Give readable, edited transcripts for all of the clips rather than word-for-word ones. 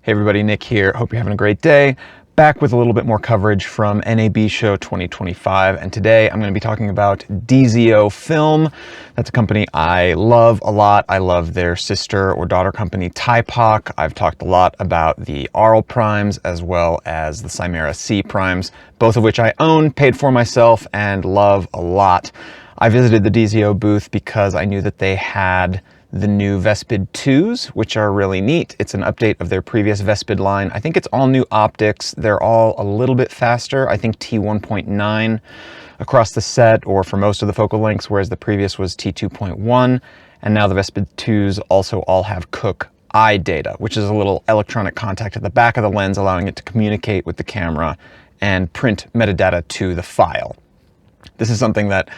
Hey everybody, Nick here. Hope you're having a great day. Back with a little bit more coverage from NAB Show 2025, and today I'm going to be talking about DZOFilm. That's a company I love a lot. I love their sister or daughter company, Typoc. I've talked a lot about the Arles primes as well as the Chimera C primes, both of which I own, paid for myself, and love a lot. I visited the DZO booth because I knew that they had the new Vespid 2s, which are really neat. It's an update of their previous Vespid line. I think it's all new optics. They're all a little bit faster. I think T1.9 across the set, or for most of the focal lengths, whereas the previous was T2.1. And now the Vespid 2s also all have Cook eye data, which is a little electronic contact at the back of the lens, allowing it to communicate with the camera and print metadata to the file. This is something that,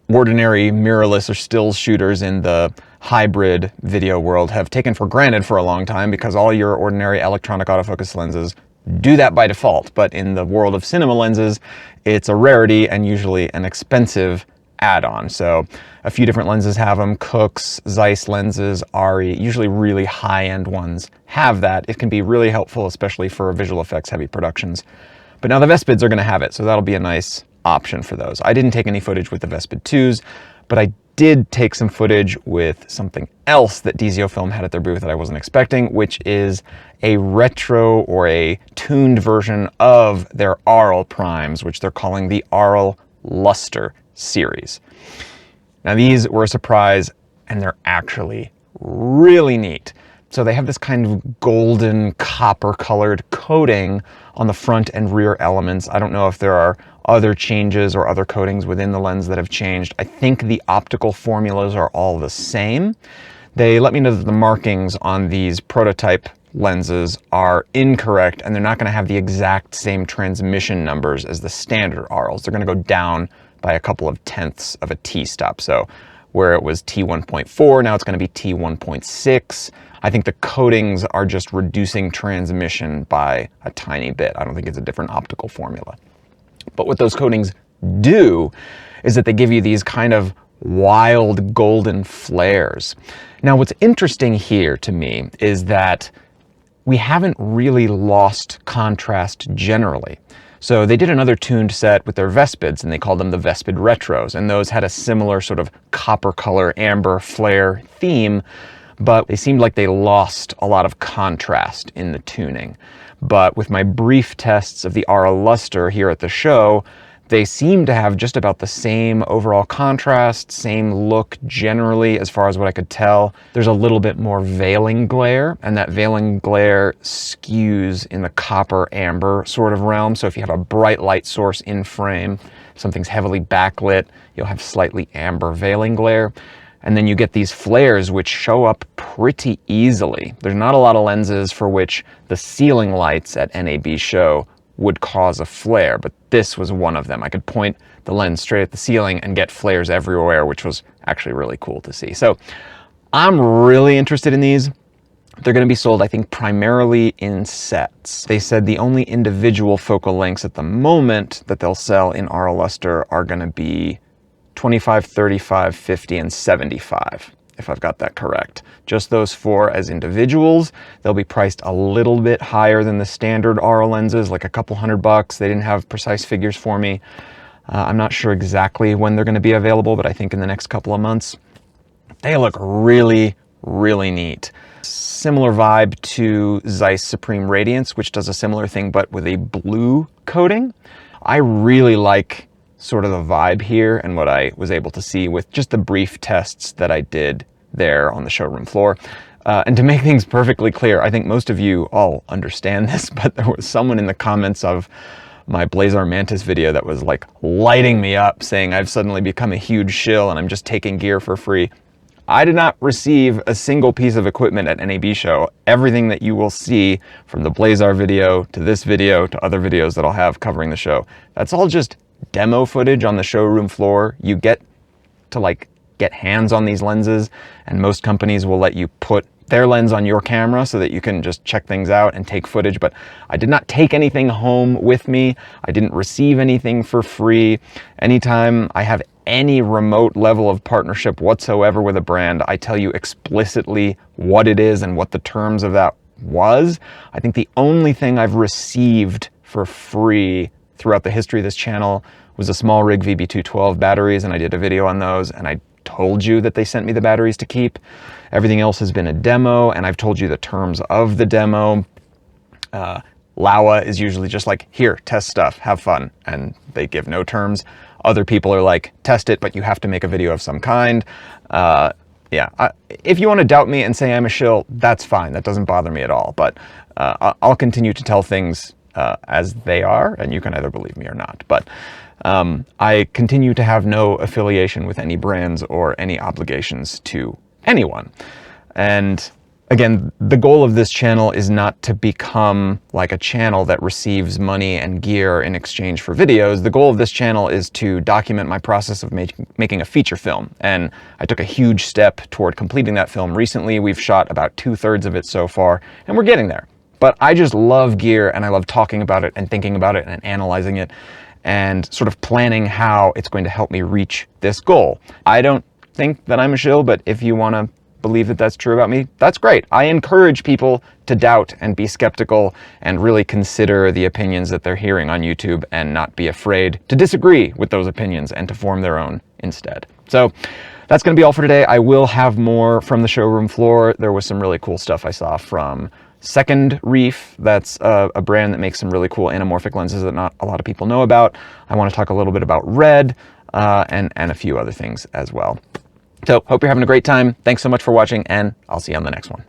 ordinary mirrorless or stills shooters in the hybrid video world have taken for granted for a long time, because all your ordinary electronic autofocus lenses do that by default. But in the world of cinema lenses, it's a rarity and usually an expensive add-on. So a few different lenses have them. Cook's, Zeiss lenses, ARRI, usually really high-end ones have that. It can be really helpful, especially for visual effects heavy productions. But now the Vespids are going to have it, so that'll be a nice option for those. I didn't take any footage with the Vespid 2s, but I did take some footage with something else that DZOFilm had at their booth that I wasn't expecting, which is a retro or a tuned version of their Arles primes, which they're calling the Arles Luster series. Now these were a surprise, and they're actually really neat. So they have this kind of golden copper colored coating on the front and rear elements. I don't know if there are other changes or other coatings within the lens that have changed. I think the optical formulas are all the same. They let me know that the markings on these prototype lenses are incorrect, and they're not going to have the exact same transmission numbers as the standard Arles. They're going to go down by a couple of tenths of a T-stop. So where it was T1.4, now it's going to be T1.6. I think the coatings are just reducing transmission by a tiny bit. I don't think it's a different optical formula. But what those coatings do is that they give you these kind of wild golden flares. Now, what's interesting here to me is that we haven't really lost contrast generally. So they did another tuned set with their Vespids, and they called them the Vespid Retros, and those had a similar sort of copper color, amber flare theme, but they seemed like they lost a lot of contrast in the tuning. But with my brief tests of the Arles Luster here at the show, they seem to have just about the same overall contrast, same look generally, as far as what I could tell. There's a little bit more veiling glare, and that veiling glare skews in the copper amber sort of realm. So if you have a bright light source in frame, something's heavily backlit, you'll have slightly amber veiling glare. And then you get these flares which show up pretty easily. There's not a lot of lenses for which the ceiling lights at NAB Show would cause a flare, but this was one of them. I could point the lens straight at the ceiling and get flares everywhere, which was actually really cool to see. So I'm really interested in these. They're going to be sold, I think, primarily in sets. They said the only individual focal lengths at the moment that they'll sell in Arles Luster are going to be 25, 35, 50, and 75, if I've got that correct. Just those four as individuals. They'll be priced a little bit higher than the standard Arles lenses, like a couple $100. They didn't have precise figures for me. I'm not sure exactly when they're going to be available, but I think in the next couple of months. They look really, really neat. Similar vibe to Zeiss Supreme Radiance, which does a similar thing, but with a blue coating. I really like sort of the vibe here and what I was able to see with just the brief tests that I did there on the showroom floor. And to make things perfectly clear, I think most of you all understand this, but there was someone in the comments of my Blazar Mantis video that was like lighting me up, saying I've suddenly become a huge shill and I'm just taking gear for free. I did not receive a single piece of equipment at NAB Show. Everything that you will see from the Blazar video to this video to other videos that I'll have covering the show, that's all just demo footage on the showroom floor. You get to get hands on these lenses, and most companies will let you put their lens on your camera so that you can just check things out and take footage. But I did not take anything home with me. I didn't receive anything for free. Anytime I have any remote level of partnership whatsoever with a brand, I tell you explicitly what it is and what the terms of that was. I think the only thing I've received for free throughout the history of this channel was a small rig VB212 batteries, and I did a video on those, and I told you that they sent me the batteries to keep. Everything else has been a demo, and I've told you the terms of the demo. Laowa is usually just like, here, test stuff, have fun, and they give no terms. Other people are like, test it, but you have to make a video of some kind. If you want to doubt me and say I'm a shill, that's fine. That doesn't bother me at all. But I'll continue to tell things as they are, and you can either believe me or not. But I continue to have no affiliation with any brands or any obligations to anyone. And again, the goal of this channel is not to become like a channel that receives money and gear in exchange for videos. The goal of this channel is to document my process of making a feature film. And I took a huge step toward completing that film recently. We've shot about 2/3 of it so far, and we're getting there. But I just love gear, and I love talking about it and thinking about it and analyzing it and sort of planning how it's going to help me reach this goal. I don't think that I'm a shill, but if you want to believe that that's true about me, that's great. I encourage people to doubt and be skeptical and really consider the opinions that they're hearing on YouTube and not be afraid to disagree with those opinions and to form their own instead. So that's going to be all for today. I will have more from the showroom floor. There was some really cool stuff I saw from Second Reef. That's a brand that makes some really cool anamorphic lenses that not a lot of people know about. I want to talk a little bit about Red and a few other things as well. So hope you're having a great time. Thanks so much for watching, and I'll see you on the next one.